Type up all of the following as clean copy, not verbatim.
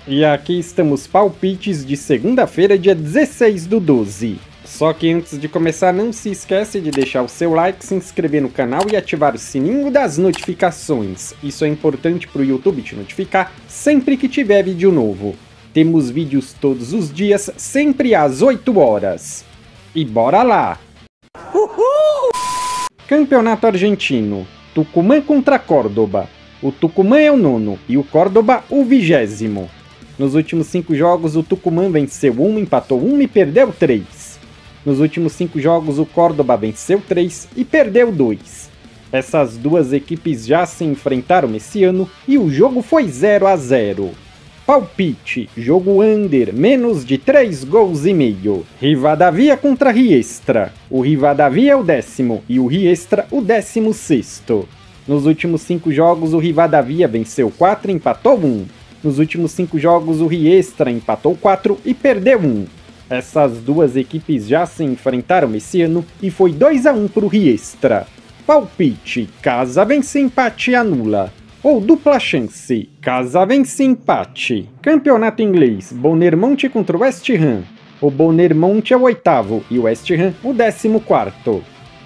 E aqui estamos palpites de segunda-feira, dia 16/12. Só que antes de começar, não se esquece de deixar o seu like, se inscrever no canal e ativar o sininho das notificações. Isso é importante para o YouTube te notificar sempre que tiver vídeo novo. Temos vídeos todos os dias, sempre às 8 horas. E bora lá! Uhul! Campeonato Argentino. Tucumã contra Córdoba. O Tucumã é o 9º e o Córdoba o 20º. Nos últimos 5 jogos, o Tucumã venceu 1, empatou 1 e perdeu 3. Nos últimos 5 jogos, o Córdoba venceu 3 e perdeu 2. Essas duas equipes já se enfrentaram esse ano e o jogo foi 0-0. Palpite, jogo under, menos de 3 gols e meio. Rivadavia contra Riestra. O Rivadavia é o 10º e o Riestra o 16º. Nos últimos 5 jogos, o Rivadavia venceu 4 e empatou 1. Nos últimos 5 jogos, o Riestra empatou 4 e perdeu 1. Essas duas equipes já se enfrentaram esse ano e foi 2-1 para o Riestra. Palpite, casa vence, empate anula. Ou dupla chance, casa vence, empate. Campeonato inglês, Bournemouth contra o West Ham. O Bournemouth é o 8º e o West Ham o 14º.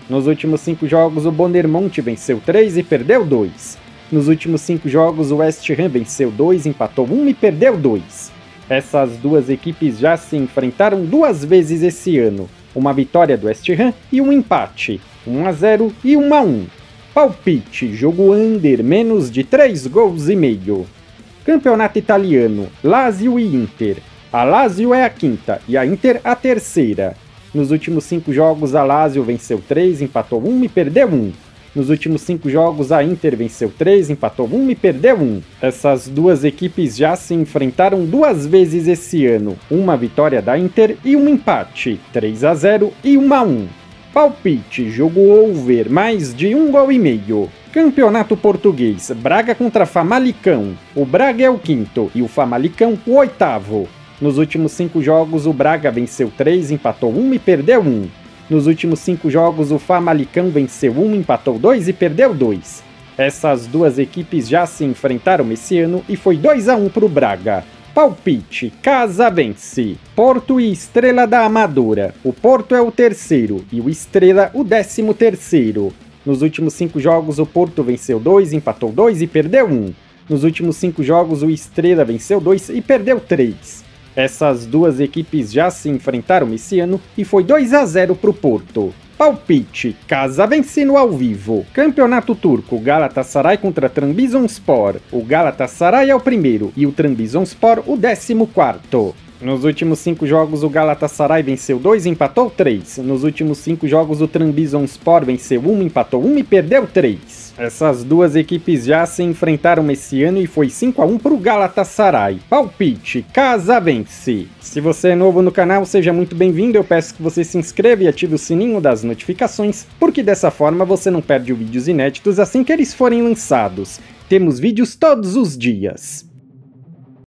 Nos últimos 5 jogos, o Bournemouth venceu 3 e perdeu 2. Nos últimos 5 jogos, o West Ham venceu 2, empatou 1 e perdeu 2. Essas duas equipes já se enfrentaram 2 vezes esse ano. Uma vitória do West Ham e um empate, 1-0 e 1-1. Palpite, jogo under, menos de 3 gols e meio. Campeonato italiano, Lazio e Inter. A Lazio é a 5ª e a Inter a 3ª. Nos últimos 5 jogos, a Lazio venceu 3, empatou 1 e perdeu 1. Nos últimos 5 jogos, a Inter venceu 3, empatou 1 e perdeu 1. Essas duas equipes já se enfrentaram 2 vezes esse ano. Uma vitória da Inter e um empate, 3-0 e 1-1. Palpite, jogo over, mais de 1 gol e meio. Campeonato português, Braga contra Famalicão. O Braga é o 5º e o Famalicão o 8º. Nos últimos 5 jogos, o Braga venceu 3, empatou 1 e perdeu 1. Nos últimos 5 jogos, o Famalicão venceu 1, empatou 2 e perdeu 2. Essas duas equipes já se enfrentaram esse ano e foi 2-1 para o Braga. Palpite, casa vence. Porto e Estrela da Amadora. O Porto é o 3º e o Estrela o 13º. Nos últimos 5 jogos, o Porto venceu 2, empatou 2 e perdeu 1. Nos últimos 5 jogos, o Estrela venceu 2 e perdeu 3. Essas duas equipes já se enfrentaram esse ano e foi 2-0 para o Porto. Palpite, casa vence no ao vivo. Campeonato turco, Galatasaray contra Trabzonspor. O Galatasaray é o 1º e o Trabzonspor o 14º. Nos últimos 5 jogos, o Galatasaray venceu 2 e empatou 3. Nos últimos 5 jogos, o Trabzonspor venceu 1, empatou 1 e perdeu 3. Essas duas equipes já se enfrentaram esse ano e foi 5-1 para o Galatasaray. Palpite, casa vence. Se você é novo no canal, seja muito bem-vindo. Eu peço que você se inscreva e ative o sininho das notificações, porque dessa forma você não perde vídeos inéditos assim que eles forem lançados. Temos vídeos todos os dias.